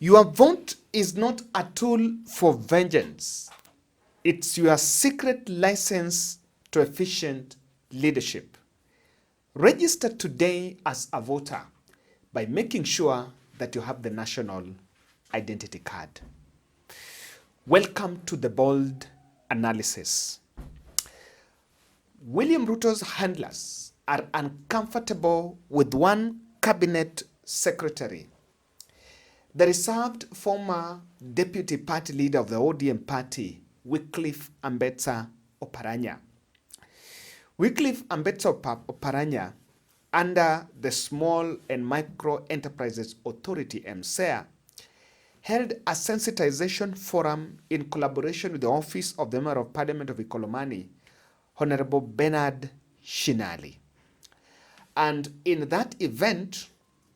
Your vote is not a tool for vengeance. It's your secret license to efficient leadership. Register today as a voter by making sure that you have the national identity card. Welcome to the bold analysis. William Ruto's handlers are uncomfortable with one cabinet secretary. The reserved former deputy party leader of the ODM party, Wycliffe Ambetsa Oparanya. Wycliffe Ambetsa Oparanya, under the Small and Micro Enterprises Authority, MSEA, held a sensitization forum in collaboration with the Office of the Member of Parliament of Ikolomani, Honorable Bernard Shinali. And in that event,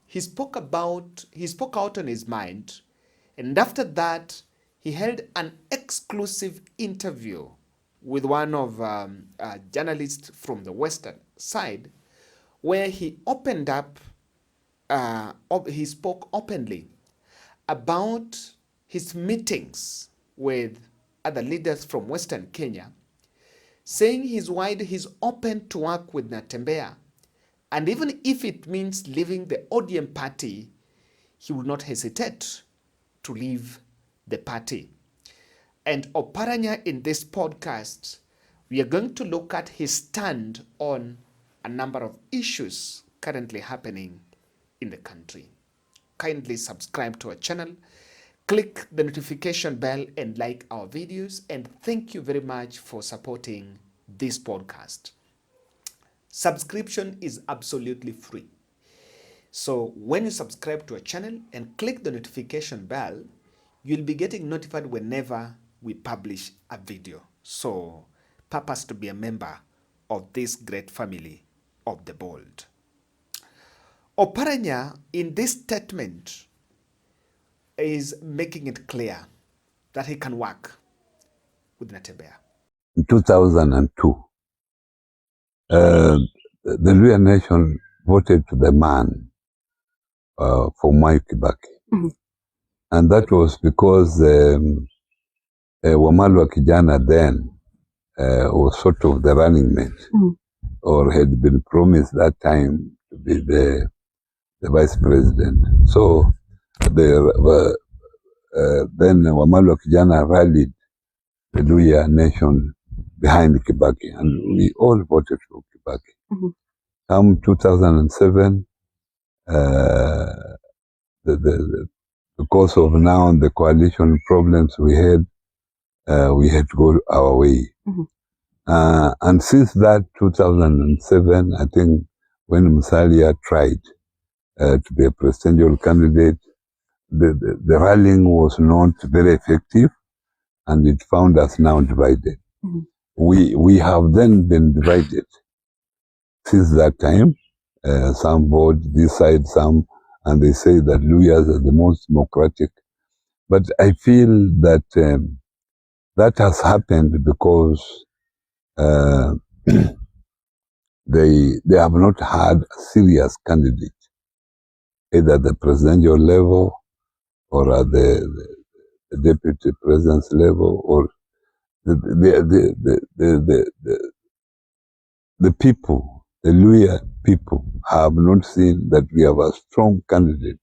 he spoke out on his mind, and after that, he held an exclusive interview with one of journalists from the Western side, where he opened up, he spoke openly about his meetings with other leaders from Western Kenya, saying he's open to work with Natembeya. And even if it means leaving the ODM party, he will not hesitate to leave the party. And Oparanya, in this podcast, we are going to look at his stand on a number of issues currently happening in the country. Kindly subscribe to our channel, click the notification bell and like our videos, and thank you very much for supporting this podcast. Subscription is absolutely free. So when you subscribe to our channel and click the notification bell, you'll be getting notified whenever we publish a video. So purpose to be a member of this great family of the bold. Oparanya, in this statement, is making it clear that he can work with Natembeya. In 2002, the Luhya nation voted to the man for Mwai Kibaki. Mm-hmm. And that was because Wamalwa Kijana then was sort of the running mate, mm-hmm. or had been promised that time to be the vice president. So then Wamalwa Kijana rallied the Luhya nation behind Kibaki, and we all voted for Kibaki. Mm-hmm. Come 2007, because of now the coalition problems we had to go our way. Mm-hmm. And since that 2007, I think when Musalia tried to be a presidential candidate, the rallying was not very effective, and it found us now divided. Mm-hmm. We have then been divided since that time. Some vote this side, some, and they say that Luhyas are the most democratic. But I feel that that has happened because they have not had a serious candidate, either at the presidential level or at the deputy president's level, or the people, the Luhya people have not seen that we have a strong candidate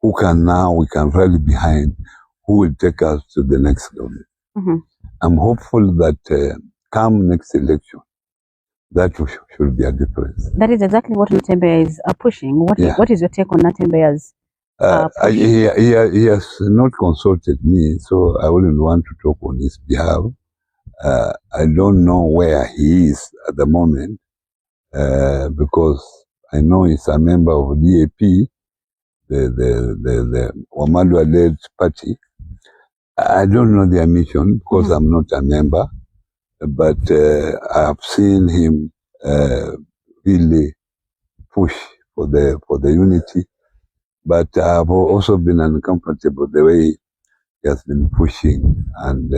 who we can rally behind, who will take us to the next government. Mm-hmm. I'm hopeful that come next election, that should be a difference. That is exactly what Natembeya is pushing. What is your take on Natembeya's he has not consulted me, so I wouldn't want to talk on his behalf. I don't know where he is at the moment, because I know he's a member of DAP, the Wamalwa-led party. I don't know their mission because mm-hmm. I'm not a member, but I have seen him really push for the unity. But I have also been uncomfortable the way he has been pushing and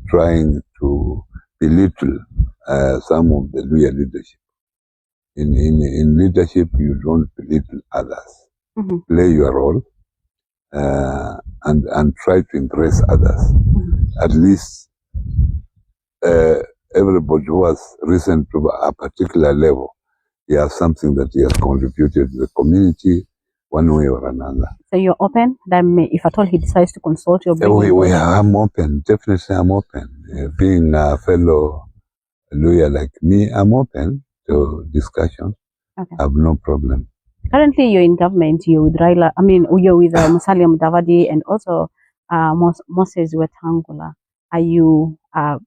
trying to belittle some of the Luhya leadership. In leadership, you don't belittle others. Mm-hmm. Play your role and try to impress others. At least everybody who has risen to a particular level, he has something that he has contributed to the community one way or another. So you're open that if at all he decides to consult you? I'm open. Definitely I'm open. Being a fellow lawyer like me, I'm open to discussion. Okay. I have no problem. Currently you're in government, you're with Raila, you're with Musalia Mudavadi and also Moses Wetangula. Are you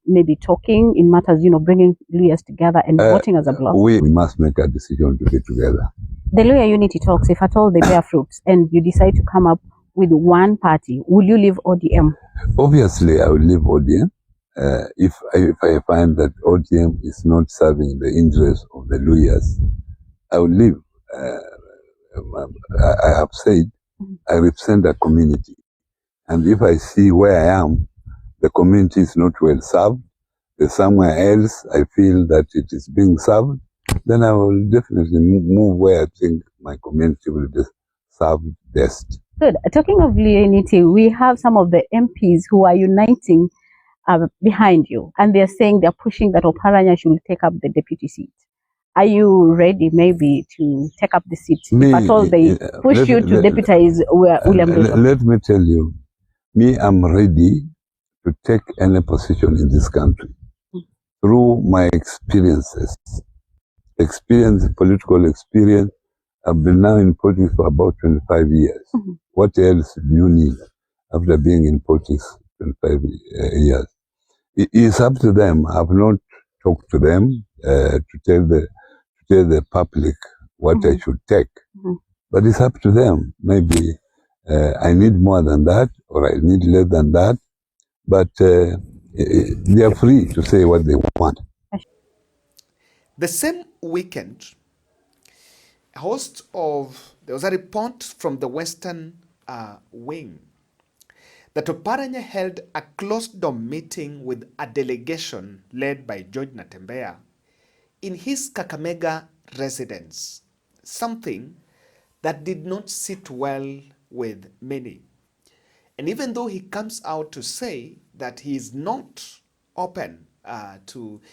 maybe talking in matters, bringing lawyers together and voting as a bloc? We must make a decision to be together. The lawyer unity talks, if at all they bear fruits and you decide to come up with one party, will you leave ODM? Obviously, I will leave ODM. If I find that ODM is not serving the interests of the lawyers, I will leave. I have said I represent a community. And if I see where I am, the community is not well served, there's somewhere else I feel that it is being served, then I will definitely move where I think my community will be served best. Good. Talking of unity, we have some of the MPs who are uniting behind you, and they're saying they're pushing that Oparanya should take up the deputy seat. Are you ready maybe to take up the seat? If at all they push you to deputize William Ruto? Let me tell you, I'm ready to take any position in this country. Through my experiences, political experience, I've been now in politics for about 25 years. What else do you need after being in politics 25 years? It is up to them. I've not talked to them to tell the public what I should take. But it's up to them. Maybe I need more than that, or I need less than that. But they are free to say what they want. The same weekend, there was a report from the Western Wing that Oparanya held a closed-door meeting with a delegation led by George Natembeya in his Kakamega residence, something that did not sit well with many. And even though he comes out to say that he is not open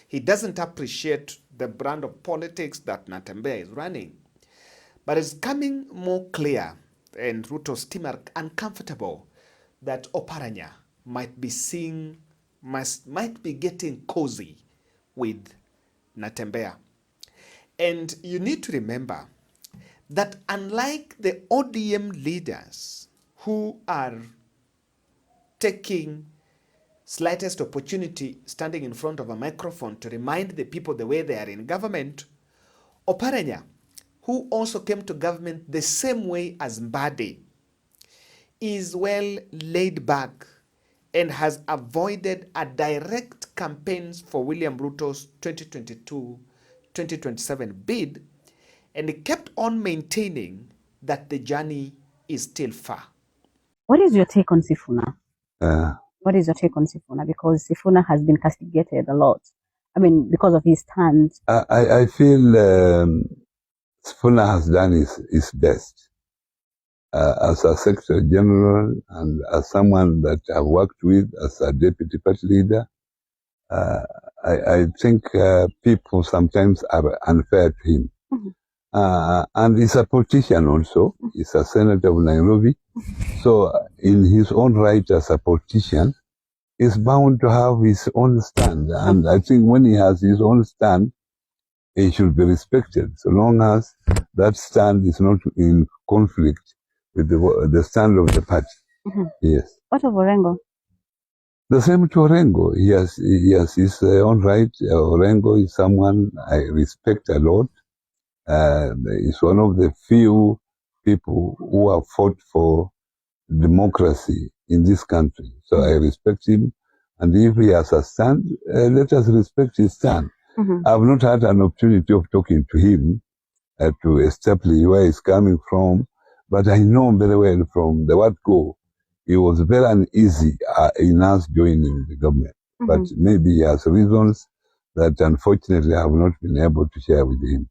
he doesn't appreciate the brand of politics that Natembeya is running, but it's coming more clear, and Ruto's team are uncomfortable that Oparanya might be getting cozy with Natembeya. And you need to remember that unlike the ODM leaders who are taking slightest opportunity standing in front of a microphone to remind the people the way they are in government, Oparanya, who also came to government the same way as Mbadi, is well laid back and has avoided a direct campaigns for William Ruto's 2022-2027 bid, and he kept on maintaining that the journey is still far. What is your take on Sifuna? What is your take on Sifuna? Because Sifuna has been castigated a lot. Because of his stance. I feel Sifuna has done his best. As a Secretary General and as someone that I've worked with as a Deputy Party Leader, I think people sometimes are unfair to him. And he's a politician also. He's a senator of Nairobi. So in his own right as a politician, he's bound to have his own stand. And I think when he has his own stand, he should be respected, so long as that stand is not in conflict with the stand of the party. Yes. What of Orengo? The same to Orengo. He has his own right. Orengo is someone I respect a lot. He's one of the few people who have fought for democracy in this country. So I respect him. And if he has a stand, let us respect his stand. I've not had an opportunity of talking to him to establish where he's coming from, but I know very well from the word go, it was very uneasy in us joining the government. But maybe he has reasons that unfortunately I have not been able to share with him.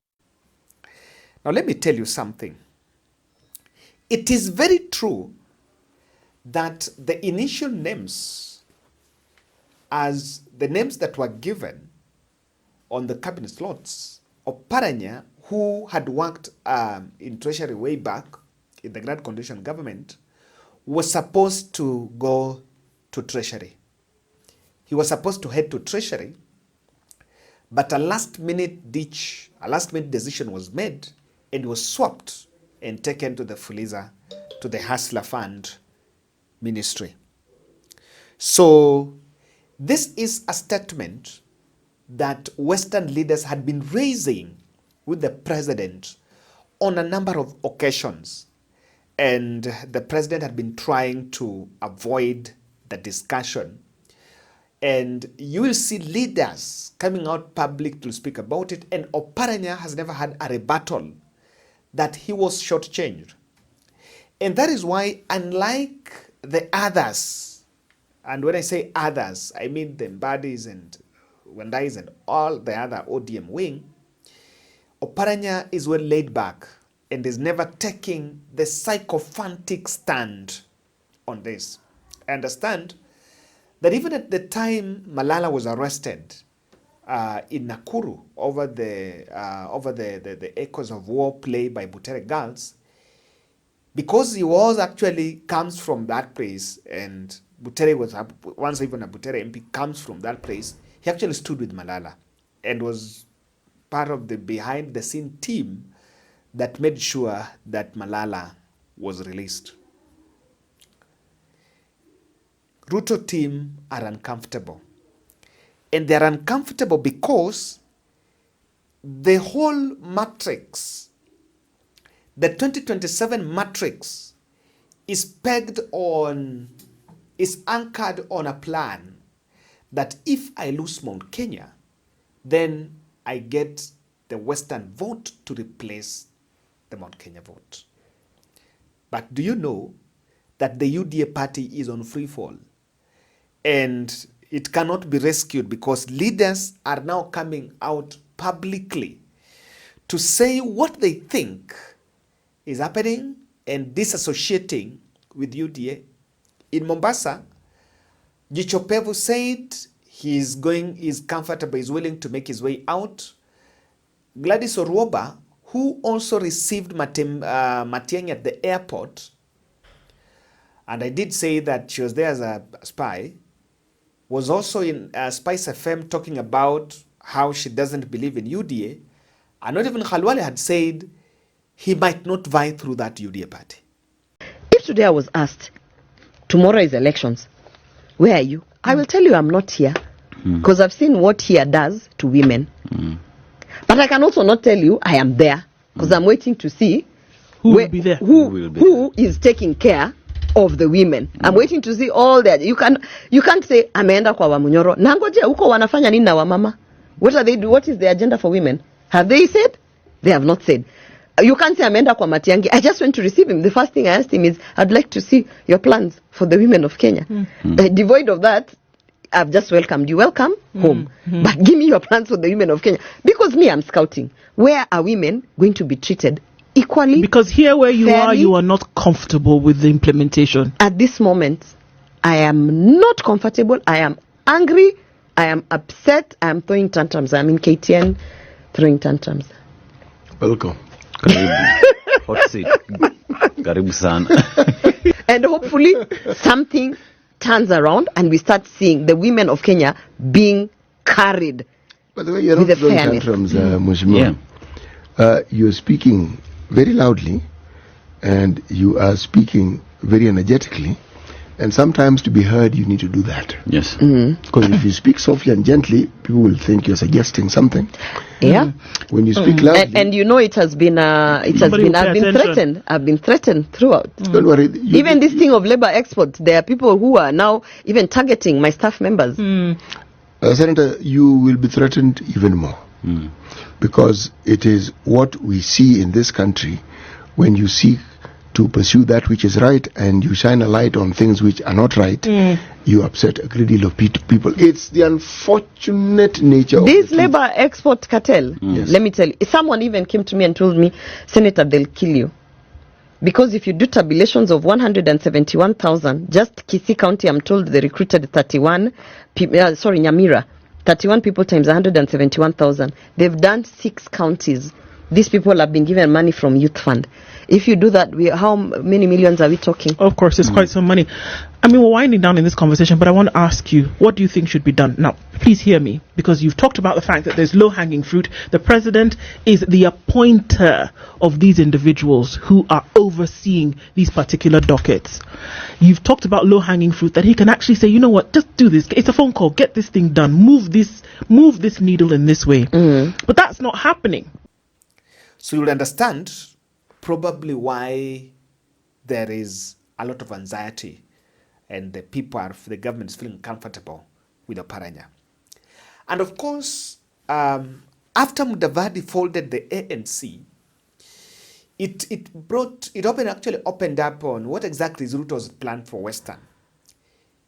Now let me tell you something. It is very true that the initial names, as the names that were given on the cabinet slots, Oparanya, who had worked in Treasury way back in the Grand Coalition government, was supposed to go to Treasury. He was supposed to head to Treasury, but a last-minute decision was made, and was swapped and taken to the Fuliza, to the Hustler Fund Ministry. So this is a statement that Western leaders had been raising with the president on a number of occasions, and the president had been trying to avoid the discussion. And you will see leaders coming out public to speak about it, and Oparanya has never had a rebuttal that he was shortchanged. And that is why, unlike the others, and when I say others, I mean the Mbadis and Wandais and all the other ODM wing, Oparanya is well laid back and is never taking the sycophantic stand on this. I understand that even at the time Malala was arrested in Nakuru over the echoes of war play by Butere girls, because he was actually comes from that place, and Butere was once even a Butere MP comes from that place, he actually stood with Malala and was part of the behind the scene team that made sure that Malala was released. Ruto team are uncomfortable. And they're uncomfortable because the whole matrix, the 2027 matrix, is anchored on a plan that if I lose Mount Kenya, then I get the Western vote to replace the Mount Kenya vote. But do you know that the UDA party is on free fall? And it cannot be rescued because leaders are now coming out publicly to say what they think is happening and disassociating with UDA. In Mombasa, Jichopevu said he's comfortable, he's willing to make his way out. Gladys Oruoba, who also received Matiang'i at the airport, and I did say that she was there as a spy, was also in Spice FM talking about how she doesn't believe in UDA, and not even Khalwale had said he might not vie through that UDA party. If today I was asked, tomorrow is elections, where are you? I will tell you I'm not here, because I've seen what here does to women. But I can also not tell you I am there, because I'm waiting to see who will be there. Who is taking care of the women. I'm waiting to see all that. You can't say ameenda kwa Wamunyoro. Nangoje huko wanafanya nini na wamama? What are they do? What is the agenda for women? Have they said? They have not said. You can't say ameenda kwa Matiang'i. I just went to receive him. The first thing I asked him is, I'd like to see your plans for the women of Kenya. Devoid of that, I've just welcomed you. Welcome home. But give me your plans for the women of Kenya. Because me, I'm scouting. Where are women going to be treated equally? Because here where you fairly? are, you are not comfortable with the implementation. At this moment, I am not comfortable. I am angry. I am upset. I am throwing tantrums. I'm in KTN throwing tantrums. Welcome. Karibu. Hot seat. Karibu sana. And hopefully something turns around and we start seeing the women of Kenya being carried. By the way, you're with not throwing fairness. tantrums, Mheshimiwa. You're speaking very loudly and you are speaking very energetically. And sometimes to be heard, you need to do that. Yes. Because if you speak softly and gently, people will think you're suggesting something. Yeah. When you speak loudly, And you know I've been threatened. I've been threatened throughout. don't worry. Even this thing of labor export, there are people who are now even targeting my staff members. Senator, you will be threatened even more. Because it is what we see in this country when you seek to pursue that which is right and you shine a light on things which are not right, you upset a great deal of people. It's the unfortunate nature This of the labor export cartel, Yes. let me tell you, someone even came to me and told me, Senator, they'll kill you. Because if you do tabulations of 171,000, just Kisii County, I'm told they recruited 31 people, sorry, Nyamira, 31 people times 171,000. They've done 6 counties. These people have been given money from Youth Fund. If you do that, how many millions are we talking? Of course, it's quite some money. I mean, we're winding down in this conversation, but I want to ask you, what do you think should be done? Now, please hear me, because you've talked about the fact that there's low-hanging fruit. The president is the appointer of these individuals who are overseeing these particular dockets. You've talked about low-hanging fruit, that he can actually say, you know what, just do this. It's a phone call. Get this thing done. Move this needle in this way. But that's not happening. So you'll understand probably why there is a lot of anxiety and the government is feeling comfortable with Oparanya. And of course, after Mudavadi folded the ANC, it opened up on what exactly is Ruto's plan for Western.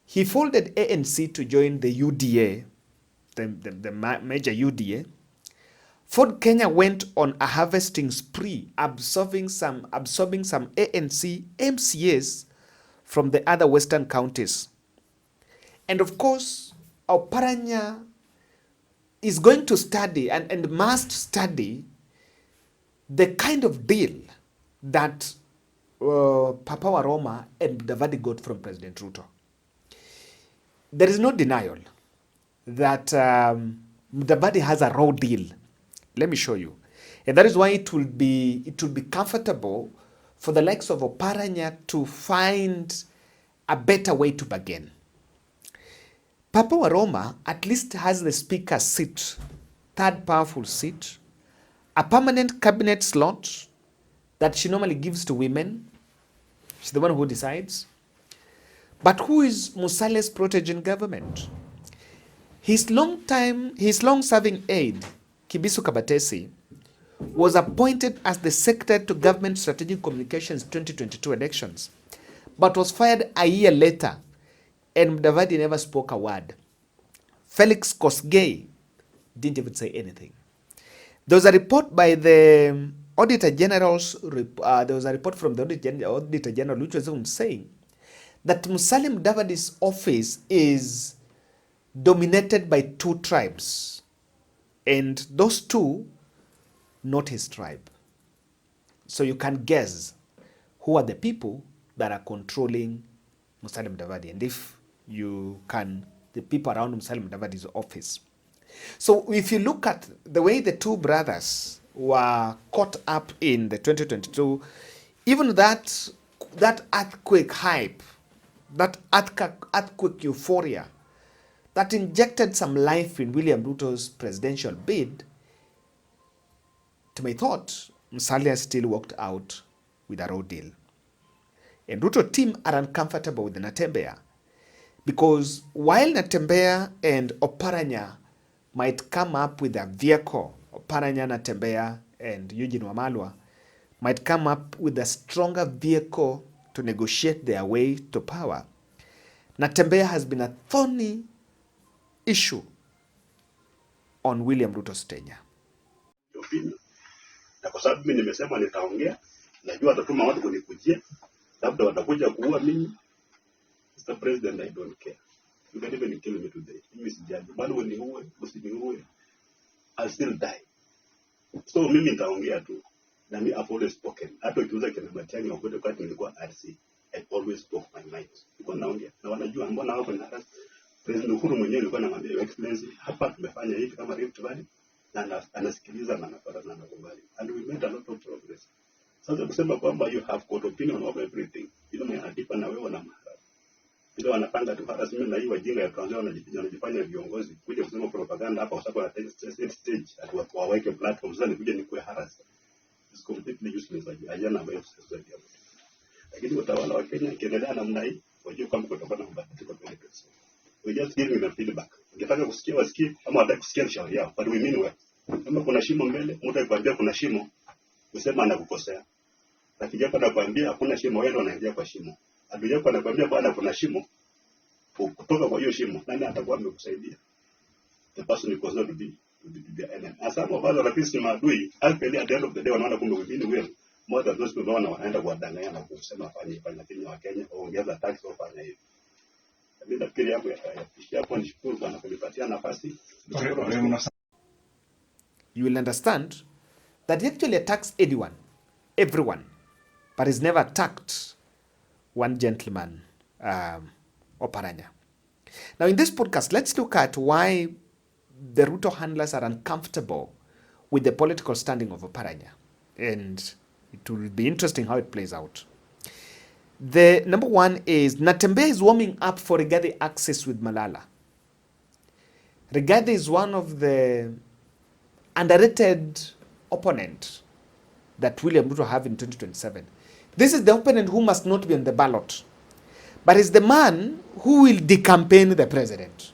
He folded ANC to join the UDA, the major UDA. Ford Kenya went on a harvesting spree, absorbing some ANC MCAs from the other western counties. And of course, Oparanya is going to study and must study the kind of deal that Papa Waroma and Mudavadi got from President Ruto. There is no denial that Mudavadi has a raw deal. Let me show you. And that is why it will be comfortable for the likes of Oparanya to find a better way to bargain. Papa Waroma at least has the speaker's seat, third powerful seat, a permanent cabinet slot that she normally gives to women. She's the one who decides. But who is Musale's protege in government? His long-serving aide, Kibisu Kabatesi, was appointed as the Secretary to Government Strategic Communications 2022 elections, but was fired a year later, and Mudavadi never spoke a word. Felix Kosgei didn't even say anything. There was a report by the Auditor General's, there was a report from the Auditor General which was even saying that Musalia Mudavadi's office is dominated by 2 tribes, and those 2, not his tribe. So you can guess who are the people that are controlling Musalia Mudavadi, and if you can, the people around Musalia Mudavadi's office. So if you look at the way the 2 brothers were caught up in the 2022, even that earthquake hype, that earthquake euphoria, that injected some life in William Ruto's presidential bid, to my thought, Musalia still walked out with a raw deal. And Ruto team are uncomfortable with the Natembeya, because while Natembeya and Oparanya might come up with a vehicle, Oparanya, Natembeya, and Eugene Wamalwa might come up with a stronger vehicle to negotiate their way to power, Natembeya has been a thorny issue on William Ruto's tenure. Na kwa sababu mimi nimesema nitaongea, najua watatuma watu kunikujia, labda watakuja kuua mimi. Mr. President, I don't care. You can even kill me today. Mimi sijali. Bado uniue, usiniue, I'll still die. So mimi nitaongea tu. Na mimi I've always spoken. Hata ukiuza kina Matiang'i wakote kwa nilikuwa RC, I always spoke my mind. Nilikuwa naongea. Na wanajua mbona wako na harass. President Uhuru mwenyewe alikuwa anamwambia Your Excellency, hapa tumefanya hivi kama Rift Valley, na anasikiliza na anafuata na anakubali. And we made a lot of progress. Sasa kusema kwamba you have got opinion of everything, ile mwanadipa na wewe na mahara. Ile wanapanga tu hata mimi na hii wajinga ya Tanzania wanajifanya viongozi kuja kusema propaganda hapa, kwa sababu wana stage at watu waweke platforms zani kuja ni kwa harass. It's completely useless ajana ambayo sasa ndio. Lakini utawala wa Kenya kiendelea namna hii, wajue kwamba kutakuwa na mabadiliko kwa pesa. We just giving them feedback. Ungetaka kusikia wasikie, ama wataka kusikia shauri yao. But we mean well. Kama kuna shimo mbele, mtu akikwambia kuna shimo, usema anakukosea. Lakini hapa anakuambia hakuna shimo, wewe ndio unaingia kwa shimo. Adui yako anakuambia bwana kuna shimo, kutoka kwa hiyo shimo, nani atakuwa amekusaidia? The person is considered to be the enemy. Asa kwa baadhi ya rafiki ni maadui, actually at the end of the day wanaona kumbe we mean well. most of those people wanaenda kuwadanganya na kusema fanya Kenya wa Kenya ongeza tax au fanya hivi. Mimi nafikiri hapo hapo ni shukuru bwana kunipatia nafasi. You will understand that he actually attacks anyone, everyone, but he's never attacked one gentleman, Oparanya. Now, in this podcast, let's look at why the Ruto handlers are uncomfortable with the political standing of Oparanya. And it will be interesting how it plays out. The number one is Natembeya is warming up for Rigathi access with Malala. Rigathi is one of the underrated opponent that William Ruto have in 2027. This is the opponent who must not be on the ballot, but is the man who will decampaign the president.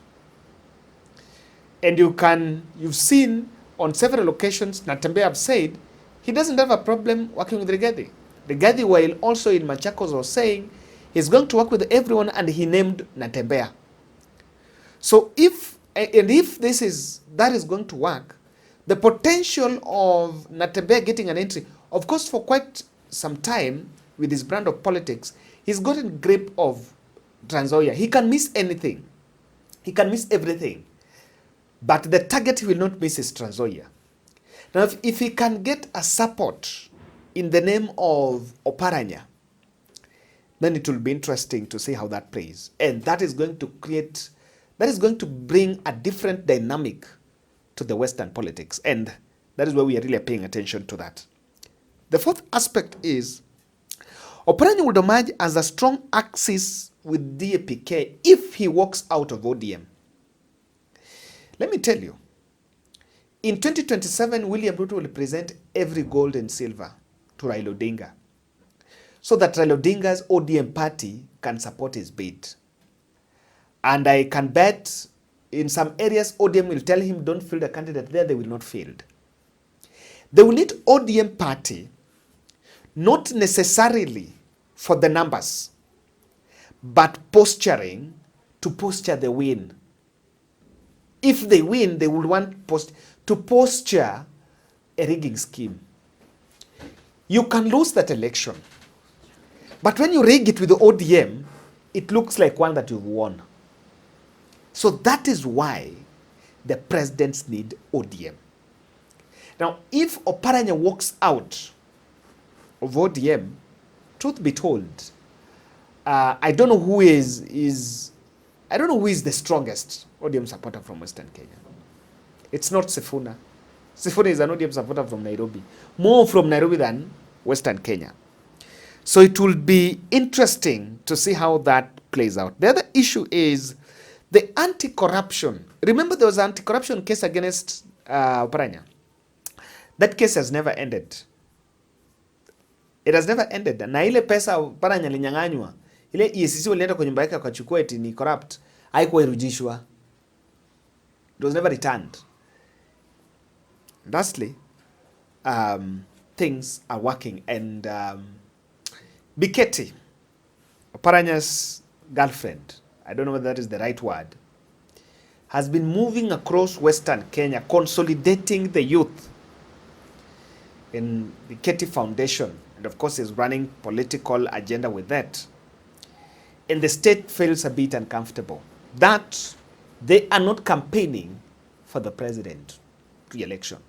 And you've seen on several occasions, Natembeya have said he doesn't have a problem working with Rigathi. Rigathi, while also in Machakos, was saying he's going to work with everyone, and he named Natembeya. So if that is going to work, the potential of Natembeya getting an entry, of course, for quite some time with his brand of politics, he's gotten grip of Trans Nzoia. He can miss anything. He can miss everything. But the target he will not miss is Trans Nzoia. Now, if he can get a support in the name of Oparanya, then it will be interesting to see how that plays. And that is going to bring a different dynamic to the Western politics. And that is why we are really paying attention to that. The fourth aspect is Oparanya would emerge as a strong axis with DAPK if he walks out of ODM. Let me tell you, in 2027, William Ruto will present every gold and silver to Raila Odinga so that Raila Odinga's ODM party can support his bid. And I can bet in some areas, ODM will tell him, don't field a candidate there, they will not field. They will need ODM party, not necessarily for the numbers, but posturing to posture the win. If they win, they will want to posture a rigging scheme. You can lose that election, but when you rig it with the ODM, it looks like one that you've won. So that is why the presidents need ODM. Now, if Oparanya walks out of ODM, truth be told, I don't know who is the strongest ODM supporter from Western Kenya. It's not Sifuna. Sifuna is an ODM supporter from Nairobi, more from Nairobi than Western Kenya. So it will be interesting to see how that plays out. The other issue is the anti-corruption. Remember, there was an anti-corruption case against Oparanya. That case has never ended. It has never ended. Na ile pesa Oparanya linyang'anywa, ile EACC walienda kwa nyumba yake wakachukua eti ni corrupt, haikuwa irudishwa. It was never returned. Lastly, things are working, and Biketi, Oparanya's girlfriend, I don't know whether that is the right word, has been moving across Western Kenya, consolidating the youth in the Biketi Foundation, and of course is running political agenda with that. And the state feels a bit uncomfortable that they are not campaigning for the president re-election.